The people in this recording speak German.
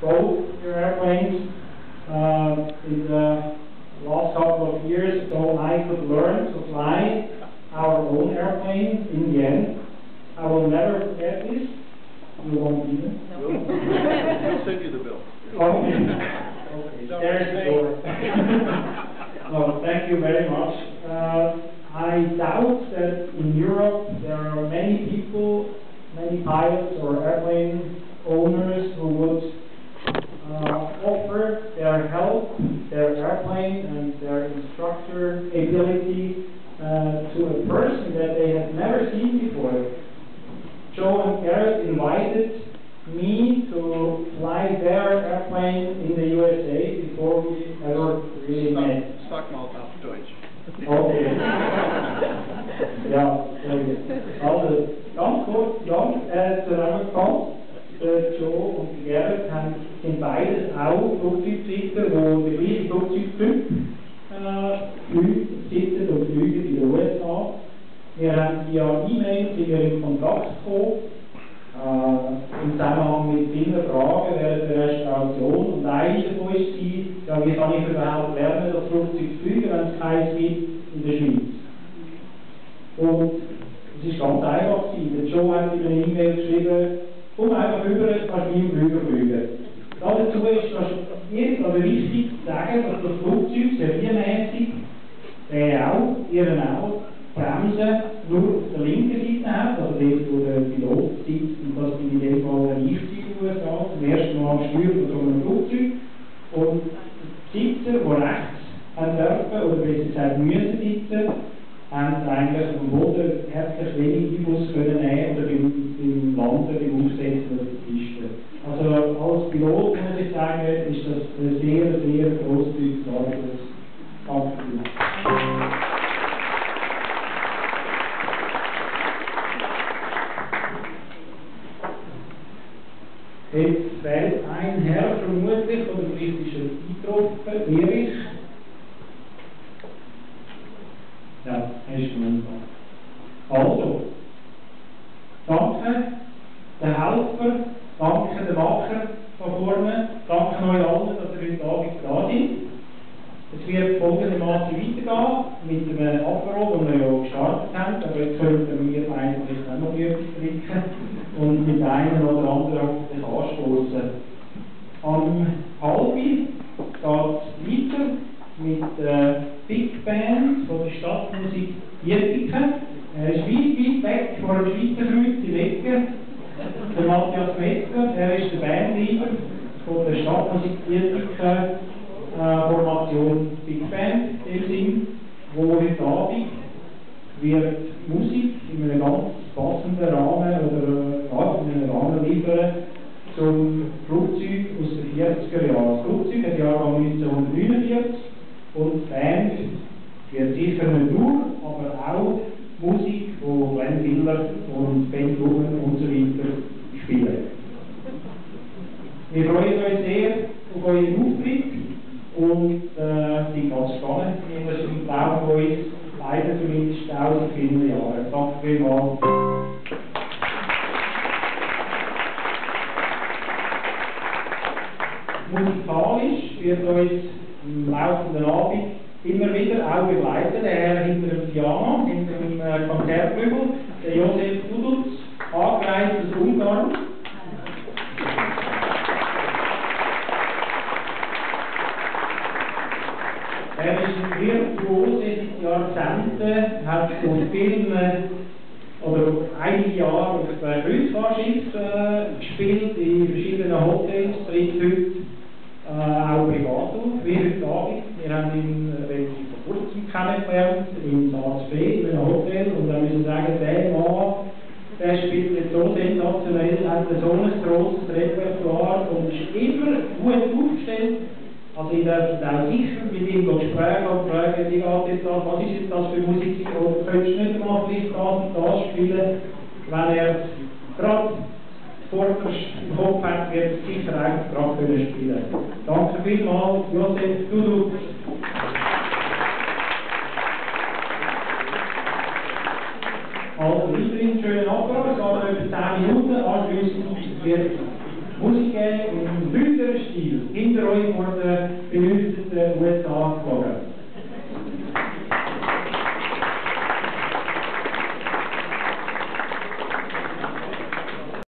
both your airplanes. In the last couple of years, so I could learn to fly our own airplane in the end. I will never forget this. You won't either? No. We'll send you the bill. Okay. Okay. There's the door. Well, thank you very much. I doubt that in Europe there are many people, many pilots or airplane owners who would offer their help, their airplane and their instructor ability to a person that they have never seen before. Joe and Garrett invited me to fly their airplane in the USA before we ever really met. Sag mal auf Deutsch. Okay. Ja, also ganz kurz, zusammengekommen. Joe und Gerrit sind beides auch Flugzeugbesitzer, die den gleichen Flugzeugtyp sitzen und fliegen in den USA. Wir haben via E-Mail in Kontakt gekommen, im Zusammenhang mit vielen Fragen während der Restauration. Und eine davon war, ja, wie kann ich überhaupt lernen, das Flugzeug zu fliegen, wenn es keins gibt in der Schweiz? Und es war ganz einfach. Der Joe hat in einer E-Mail geschrieben, komm einfach rüber, kannst mit ihm rüberfliegen. Dazu ist das wichtig zu sagen, dass das Flugzeug serienmäßig, ihren auch, Bremsen nur auf der linken Seite hat, also dort, wo der Pilot sitzt, und das bin in dem Fall der Lift in den USA, zum ersten Mal Steuer von so einem Flugzeug. Und die Sitzer, die rechts haben dürfen, oder besser gesagt müssen sitzen, haben eigentlich am Boden herzlich wenig Einfluss können nehmen oder beim Landen, beim Aufsetzen oder der Piste. Also als Pilot muss ich sagen, ist das ein sehr, sehr grosszügiges Anschluss. Danke. Jetzt fällt ein Herr vermutlich, oder vielleicht ist er eingetroffen, Erich. Ja, er ist wunderbar. Also, danke den Helfer, danke den Wacher da vorne, danke euch allen, dass ihr heute Abend da seid. Es wird folgendermaßen weitergehen mit dem Apero, das wir ja gestartet haben, aber jetzt könnten wir eigentlich auch noch etwas trinken und mit einem oder anderen hoffentlich anstoßen. Am Halbi geht es weiter mit der Big Band von der Stadtmusik Dietrichen. Er ist weit weg vor dem Schweizer Kreuz in Ecke. Der Matthias Metzger, er ist der Bandleader von der Stadtmusik Dietrichen Formation Big Band, in dem Sinn, wo heute Abend wird Musik in einem ganz passenden Rahmen oder in einem Rahmen liefern zum Flugzeug aus den 40er Jahren. Das Flugzeug hat Jahrgang 1949 und die Band wird sicher nicht nur, aber auch Musik von Glenn Miller und Ben Blumen und so weiter spielen. Wir freuen uns sehr auf euren Auftritt und sind ganz spannend. Wir sind glauben von uns, leider zumindest auch seit vielen Jahren. Danke vielmals. Musikalisch wird uns im laufenden Abend immer wieder auch begleiten, der Herr hinter dem Piano, hinter dem Konzertflügel, der Josef Dudutz, angereist aus Ungarn. Er ist ein Virtuose seit Jahrzehnten, hat auf Filmen oder einige Jahre auf Kreuzfahrtschiffen gespielt, in verschiedenen Hotels, tritt heute auch privat auf, wie heute Abend. Wir haben ihn relativ vor kurzem kennengelernt, in ASB, in einem Hotel, und wir müssen sagen, der Mann, der spielt jetzt so sensationell, hat so ein grosses Repertoire und ist immer gut aufgestellt. Also ich darf auch sicher mit ihm sprechen und fragen, wie geht jetzt das, was ist jetzt das für Musik, oder könntest du nicht mal vielleicht das und das spielen, wenn er gerade vorderst im Kopf hat, wird er sicher eigentlich gerade spielen. Danke vielmals, Josef Dudutz. Also weiterhin schönen Abend, es geht etwa 10 Minuten, anschliessend wird Musik geben, im Lüther hinter euch vor der Beleuchtung